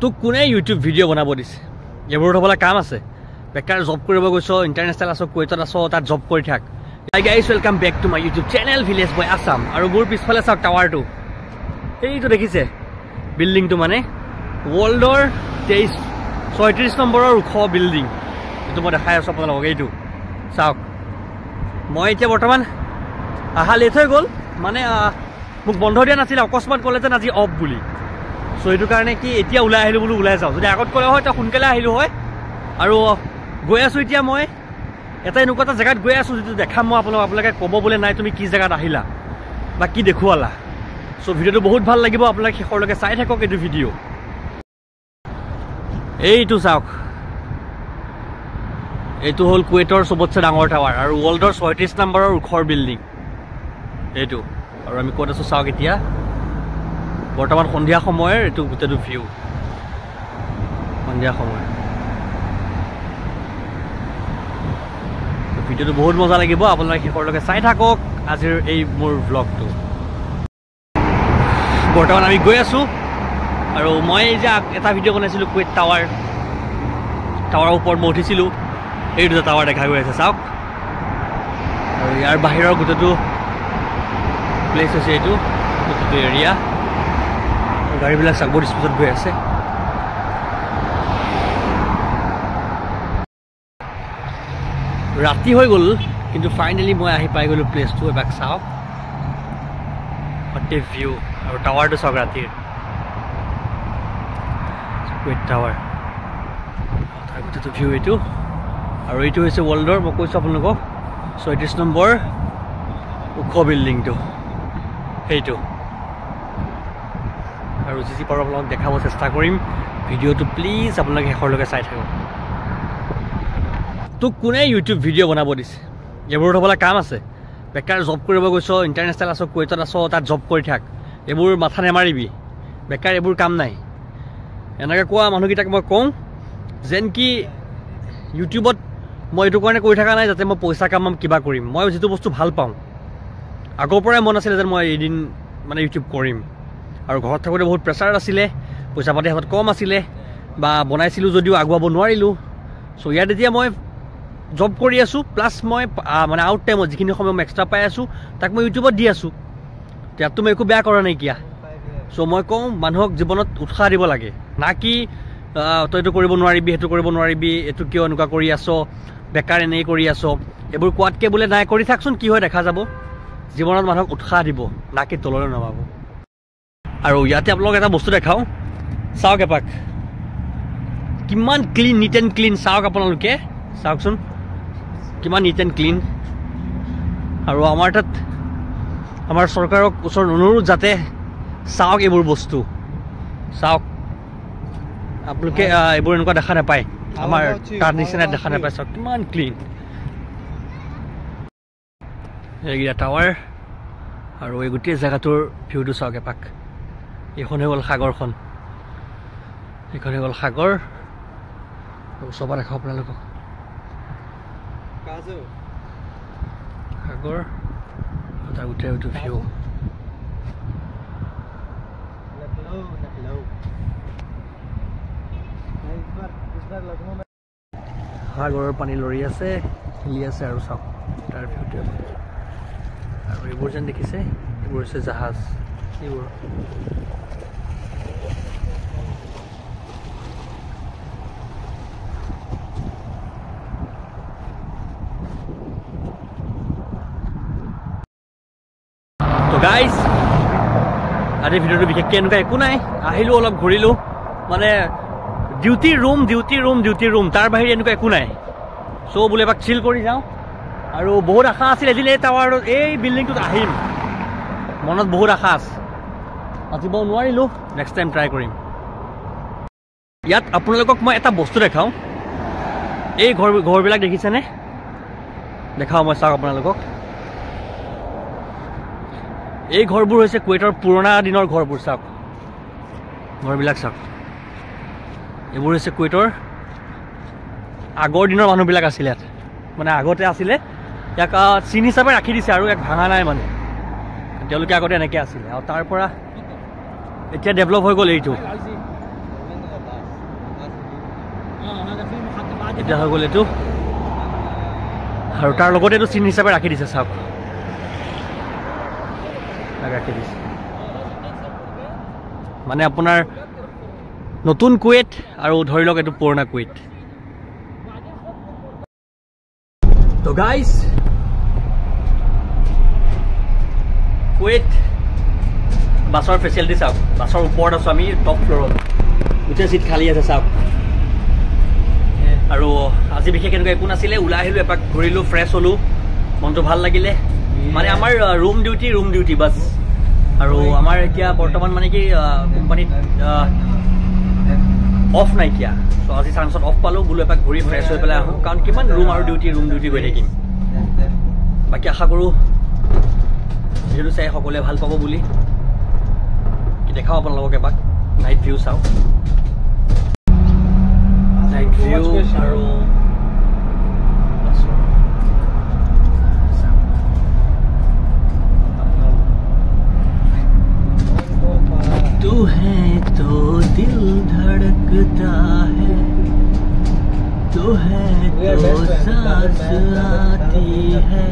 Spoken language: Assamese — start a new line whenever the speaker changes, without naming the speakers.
তোক কোনে ইউটিউব ভিডিঅ' বনাব দিছে? এইবোৰত হ'বলৈ কাম আছে। বেকাৰ জব কৰিব গৈছ, ইণ্টাৰনেশ্যনেল আছ, কুৱেইটত আছ, তাত জব কৰি থাক। Hi guys, welcome back to my YouTube channel village boy Assam. আৰু মোৰ পিছফালে চাওক টাৱাৰটো, এইটো দেখিছে বিল্ডিংটো, মানে ৱৰ্ল্ডৰ 36 নম্বৰৰ ওখ বিল্ডিং। এইটো মই দেখাই আছোঁ আপোনালোকক। এইটো চাওক, মই এতিয়া বৰ্তমান আহা লেট হৈ গ'ল, মানে মোক বন্ধ দিয়া নাছিলে, অকস্মাত ক'লে যেন আজি অফ বুলি। চ' সেইটো কাৰণে কি এতিয়া ওলাই আহিলোঁ বোলো, ওলাই যাওঁ। যদি আগত ক'লে হয় তেতিয়া সোনকালে আহিলোঁ হয়। আৰু গৈ আছোঁ এতিয়া মই এটা এনেকুৱা এটা জেগাত গৈ আছোঁ যিটো দেখাম মই আপোনালোকে ক'ব বোলে নাই তুমি কি জেগাত আহিলা বা কি দেখুৱালা। চ' ভিডিঅ'টো বহুত ভাল লাগিব, আপোনালোকে শেষৰলৈকে চাই থাকক এইটো ভিডিঅ'। এইটো চাওক, এইটো হ'ল কুৱেইটৰ চবতছে ডাঙৰ টাৱাৰ আৰু ৱৰ্ল্ডৰ 36 নম্বৰৰ ওখৰ বিল্ডিং এইটো। আৰু আমি ক'ত আছোঁ চাওক, এতিয়া বৰ্তমান সন্ধিয়া সময়ৰ এইটো গোটেইটো ভিউ, সন্ধিয়া সময়। ভিডিঅ'টো বহুত মজা লাগিব, আপোনালোকে শেষৰলৈকে চাই থাকক আজিৰ এই মোৰ ভ্লগটো। বৰ্তমান আমি গৈ আছোঁ আৰু মই যে এটা ভিডিঅ' বনাইছিলোঁ কুৱেইট টাৱাৰৰ ওপৰত মই উঠিছিলোঁ, এই দুটা টাৱাৰ দেখা গৈ আছে চাওক। আৰু ইয়াৰ বাহিৰৰ গোটেইটো প্লেচ হৈছে এইটো, গোটেইটো এৰিয়া। গাড়ীবিলাক চাওক বহুত স্পীডত গৈ আছে। ৰাতি হৈ গ'ল কিন্তু ফাইনেলি মই আহি পাই গ'লোঁ প্লেচটো। এবাৰ চাওক গোটেই ভিউ আৰু টাৱাৰটো চাওক ৰাতিৰ, কুৱেইট টাৱাৰ, তাৰ গোটেইটো ভিউ এইটো। আৰু এইটো হৈছে ৱৰ্ল্ডৰ, মই কৈছোঁ আপোনালোকক 36 নম্বৰ ওখ বিল্ডিংটো সেইটো। আৰু যি পাৰোঁ আপোনালোকক দেখাব চেষ্টা কৰিম। ভিডিঅ'টো প্লিজ আপোনালোকে শেষৰলৈকে চাই থাকক। তোক কোনে ইউটিউব ভিডিঅ' বনাব দিছে? এইবোৰত হ'বলৈ কাম আছে। বেকাৰ জব কৰিব গৈছ, ইণ্টাৰনেশ্যনেল আছ, কুৱেইটত আছ, তাত জব কৰি থাক। এইবোৰ মাথা নেমাৰিবি, বেকাৰ এইবোৰ কাম নাই। এনেকৈ কোৱা মানুহকেইটাক মই কওঁ যেন কি ইউটিউবত মই এইটো কাৰণে কৰি থকা নাই যাতে মই পইচা কামাম, কিবা কৰিম। মই যিটো বস্তু ভাল পাওঁ, আগৰ পৰাই মন আছিলে যেন মই এদিন মানে ইউটিউব কৰিম। আৰু ঘৰত থাকোঁতে বহুত প্ৰেছাৰ আছিলে, পইচা পাতি হাতত কম আছিলে, বা বনাইছিলোঁ যদিও আগুৱাব নোৱাৰিলোঁ। চ' ইয়াত এতিয়া মই জব কৰি আছোঁ, প্লাছ মই মানে আউট টাইমত যিখিনি সময় মই এক্সট্ৰা পাই আছোঁ তাক মই ইউটিউবত দি আছোঁ। ইয়াততো মই একো বেয়া কৰা নাইকিয়া। চ' মই কওঁ মানুহক জীৱনত উৎসাহ দিব লাগে, না কি তই এইটো কৰিব নোৱাৰিবি, সেইটো কৰিব নোৱাৰিবি, এইটো কিয় এনেকুৱা কৰি আছ, বেকাৰ এনেই কৰি আছ, এইবোৰ কোৱাতকৈ বোলে নাই কৰি থাকচোন, কি হয় দেখা যাব। জীৱনত মানুহক উৎসাহ দিব, না কি তললৈ নামাব। আৰু ইয়াতে আপোনালোকক এটা বস্তু দেখাওঁ, চাওক এপাক কিমান ক্লিন, নিট এণ্ড ক্লিন। চাওক আপোনালোকে, চাওকচোন কিমান নিট এণ্ড ক্লিন। আৰু আমাৰ তাত আমাৰ চৰকাৰক ওচৰত অনুৰোধ যাতে চাওক এইবোৰ বস্তু, চাওক আপোনালোকে এইবোৰ এনেকুৱা দেখা নাপায়, আমাৰ তাৰ নিচিনা দেখা নাপায়। চাওক কিমান ক্লিন এইকেইটা টাৱাৰ। আৰু এই গোটেই জেগাটোৰ ভিউটো চাওক এপাক। এইখন হৈ গ'ল সাগৰখন, এইখন হৈ গ'ল সাগৰ। ওচৰৰ পৰা দেখাওঁ আপোনালোকক সাগৰ, তাৰ গোটেই এইটো ভিউ। সাগৰৰ পানী লৰি আছে, খেলি আছে, আৰু চাওক তাৰ ভিউটো। আৰু এইবোৰ যেন দেখিছে, এইবোৰ হৈছে জাহাজ। এইবোৰ তো গাইজ, আজিৰ ভিডিঅ'টো বিশেষকৈ এনেকুৱা একো নাই। আহিলোঁ, অলপ ঘূৰিলোঁ, মানে ডিউটি ৰুম, তাৰ বাহিৰে এনেকুৱা একো নাই। চ' বোলে এবাৰ চিল কৰি যাওঁ। আৰু বহুত আশা আছিল এদিন এই টাৱাৰত, এই বিল্ডিংটোত আহিম, মনত বহুত আশা আছে, আহিব নোৱাৰিলোঁ। নেক্সট টাইম ট্ৰাই কৰিম। ইয়াত আপোনালোকক মই এটা বস্তু দেখাওঁ, এই ঘৰবিলাক দেখিছেনে? দেখাওঁ মই, চাওক আপোনালোকক। এই ঘৰবোৰ হৈছে কুৱেইটৰ পুৰণা দিনৰ ঘৰবোৰ। চাওক ঘৰবিলাক, চাওক এইবোৰ হৈছে কুৱেইটৰ আগৰ দিনৰ মানুহবিলাক আছিলে ইয়াত, মানে আগতে আছিলে। ইয়াক চিন হিচাপে ৰাখি দিছে আৰু ইয়াক ভাঙা নাই, মানে তেওঁলোকে আগতে এনেকৈ আছিলে। আৰু তাৰ পৰা এতিয়া ডেভেলপ হৈ গ'ল এইটো। এতিয়া হৈ গ'ল এইটো আৰু তাৰ লগতে এইটো চিন হিচাপে ৰাখি দিছে চাওক ৰাখি দিছে মানে আপোনাৰ নতুন কুৱেইট আৰু ধৰি লওক এইটো পুৰণা কুৱেইট তো গাইজ কুৱেইট বাছৰ ফেচিলিটি চাওক বাছৰ ওপৰত আছোঁ আমি টপ ফ্ল'ৰত গোটেই চিট খালী আছে চাওক আৰু আজি বিশেষ এনেকুৱা একো নাছিলে ওলাই আহিলোঁ এপাক ঘূৰিলোঁ ফ্ৰেছ হ'লোঁ মনটো ভাল লাগিলে মানে আমাৰ ৰুম ডিউটি বাছ আৰু আমাৰ এতিয়া বৰ্তমান মানে কি কোম্পানীত অফ নাইকিয়া চ' আজি চান্সত অফ পালোঁ বোলো এপাক ঘূৰি ফ্ৰেছ হৈ পেলাই আহোঁ কাৰণ কিমান ৰুম ডিউটি গৈ থাকিম বাকী আশা কৰোঁ ভিডিঅ'টো চাই সকলোৱে ভাল পাব বুলি দেখাওঁ আপোনালোকক এপাক নাইট ভিউ চাওঁ নাইট ভিউ আৰু तू है तो दिल धड़कता है तू है तो सांस आती है